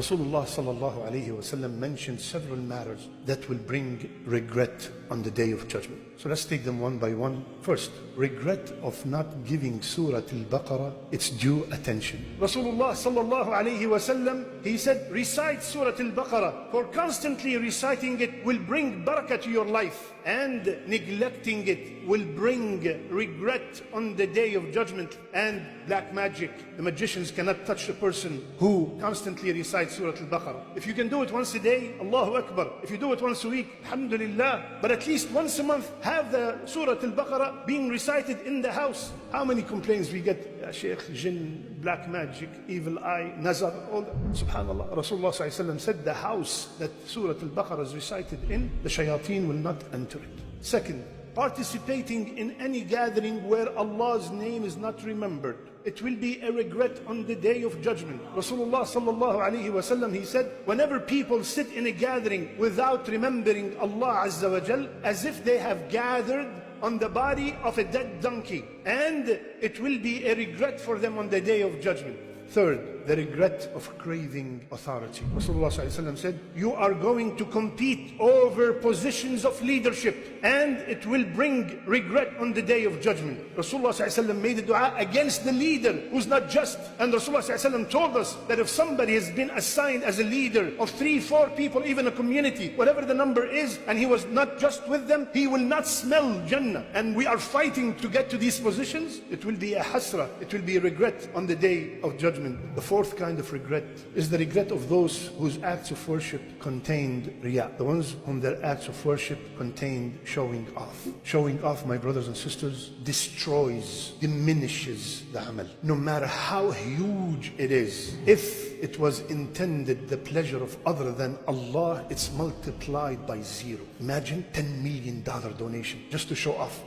Rasulullah sallallahu alayhi wasallam mentioned several matters that will bring regret on the Day of Judgment. So let's take them one by one. First, regret of not giving Surah Al-Baqarah its due attention. Rasulullah sallallahu alayhi wasallam, he said, recite Surah Al-Baqarah, for constantly reciting it will bring barakah to your life, and neglecting it will bring regret on the Day of Judgment and black magic. The magicians cannot touch a person who constantly recites Surah Al-Baqarah. If you can do it once a day, Allahu Akbar. If you do it once a week, Alhamdulillah. But at least once a month, have the Surah Al-Baqarah being recited in the house. How many complaints we get? Ya Shaykh, jinn, black magic, evil eye, nazar, all that. Subhanallah. Rasulullah ﷺ said the house that Surah Al-Baqarah is recited in, the shayateen will not enter it. Second, participating in any gathering where Allah's name is not remembered. It will be a regret on the Day of Judgment. Rasulullah sallallahu alayhi wasallam, he said, whenever people sit in a gathering without remembering Allah Azza wa Jal, as if they have gathered on the body of a dead donkey, and it will be a regret for them on the Day of Judgment. Third, the regret of craving authority. Rasulullah ﷺ said, you are going to compete over positions of leadership, and it will bring regret on the Day of Judgment. Rasulullah ﷺ made a dua against the leader who's not just. And Rasulullah ﷺ told us that if somebody has been assigned as a leader of 3, 4 people, even a community, whatever the number is, and he was not just with them, he will not smell Jannah. And we are fighting to get to these positions. It will be a hasra, it will be a regret on the Day of Judgment. The fourth kind of regret is the regret of those whose acts of worship contained riyah. The ones whom their acts of worship contained showing off. Showing off, my brothers and sisters, destroys, diminishes the amal. No matter how huge it is, if it was intended the pleasure of other than Allah, it's multiplied by 0. Imagine $10 million donation just to show off.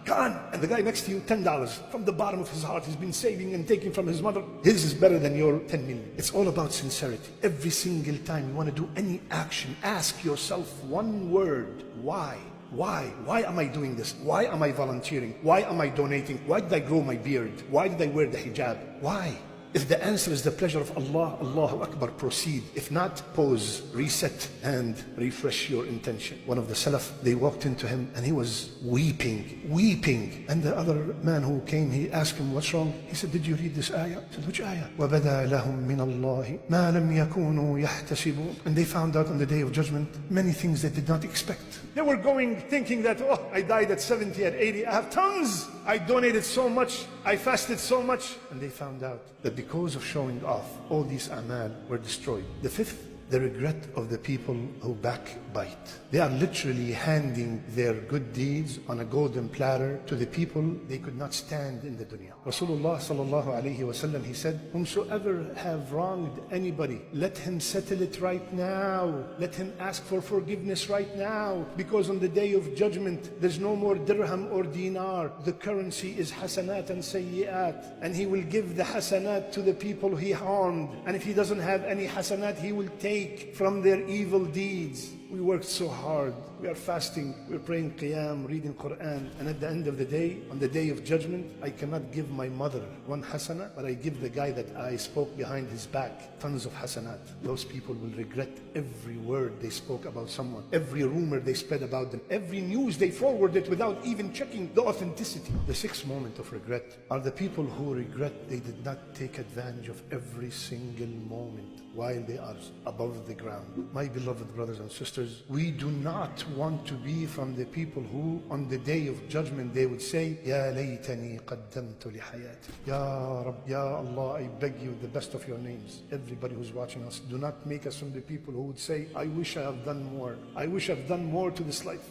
Gone. And the guy next to you, $10 from the bottom of his heart. He's been saving and taking from his mother. His is better than your 10 million. It's all about sincerity. Every single time you want to do any action, ask yourself one word: why? Why? Why am I doing this? Why am I volunteering? Why am I donating? Why did I grow my beard? Why did I wear the hijab? Why? If the answer is the pleasure of Allah, Allahu Akbar, proceed. If not, pause, reset, and refresh your intention. One of the Salaf, they walked into him and he was weeping. And the other man who came, he asked him, what's wrong? He said, did you read this ayah? He said, which ayah? وَبَدَى لَهُم مِّنَ اللَّهِ مَا لَمْ يَكُونُوا يَحْتَسِبُونَ. And they found out on the Day of Judgment many things they did not expect. They were going thinking that, oh, I died at 70, at 80, I have tons. I donated so much, I fasted so much. And they found out that because of showing off, all these amal were destroyed. The fifth, the regret of the people who backbite. They are literally handing their good deeds on a golden platter to the people they could not stand in the dunya. Rasulullah sallallahu alayhi wasallam, he said, whomsoever have wronged anybody, let him settle it right now. Let him ask for forgiveness right now. Because on the Day of Judgment, there's no more dirham or dinar. The currency is hasanat and sayyiat. And he will give the hasanat to the people he harmed. And if he doesn't have any hasanat, he will take from their evil deeds. We worked so hard. We are fasting, we're praying qiyam, reading Quran, and at the end of the day, on the Day of Judgment, I cannot give my mother 1 hasana, but I give the guy that I spoke behind his back tons of hasanat. Those people will regret every word they spoke about someone, every rumor they spread about them, every news they forwarded without even checking the authenticity. The sixth moment of regret are the people who regret they did not take advantage of every single moment while they are above the ground. My beloved brothers and sisters, we do not want to be from the people who on the Day of Judgment they would say, Ya laytani qaddamtu li hayati. Ya Rabb, Ya Allah, I beg you the best of your names. Everybody who's watching us, do not make us from the people who would say, I wish I have done more. I wish I've done more to this life.